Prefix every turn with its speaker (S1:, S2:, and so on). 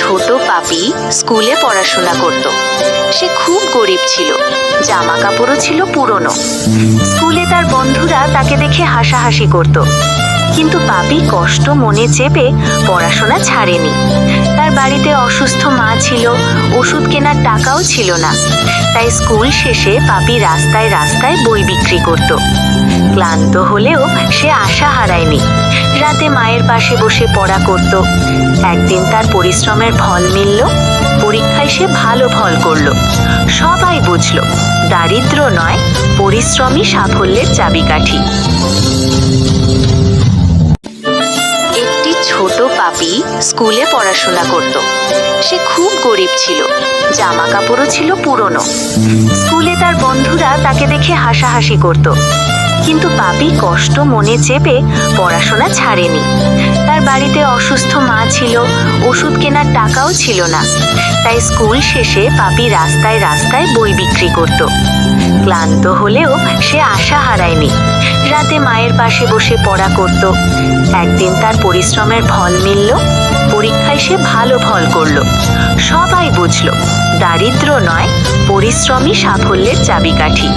S1: ছোট পাপি স্কুলে পড়াশোনা করত। সে খুব গরিব ছিল, জামা কাপড়ও ছিল পুরনো। স্কুলে তার বন্ধুরা তাকে দেখে হাসাহাসি করত, কিন্তু পাপি কষ্ট মনে চেপে পড়াশোনা ছাড়েনি। তার বাড়িতে অসুস্থ মা ছিল, ওষুধ কেনার টাকাও ছিল না। তাই স্কুল শেষে পাপি রাস্তায় রাস্তায় বই বিক্রি করত। ক্লান্ত হলেও সে আশা হারায়নি। রাতে মায়ের পাশে বসে পড়া করত। একদিন তার পরিশ্রমের ফল মিলল। পরীক্ষায় সে ভালো ফল করলো। সবাই বুঝলো দারিদ্র্য নয়, পরিশ্রমই সাফল্যের চাবিকাঠি। একটি ছোট পাপি স্কুলে পড়াশোনা করত। সে খুব গরিব ছিল, জামা কাপড়ও ছিল পুরনো। স্কুলে তার বন্ধুরা তাকে দেখে হাসাহাসি করত, কিন্তু পাপি কষ্ট মনে চেপে পড়াশোনা ছাড়েনি। তার বাড়িতে অসুস্থ মা ছিল, ওষুধ কেনার টাকাও ছিল না। তাই স্কুল শেষে পাপি রাস্তায় রাস্তায় বই বিক্রি করত। ক্লান্ত হলেও সে আশা হারায়নি। রাতে মায়ের পাশে বসে পড়া করত। একদিন তার পরিশ্রমের ফল মিলল। পরীক্ষায় সে ভালো ফল করলো। সবাই বুঝলো দারিদ্র্য নয়, পরিশ্রমই সাফল্যের চাবিকাঠি।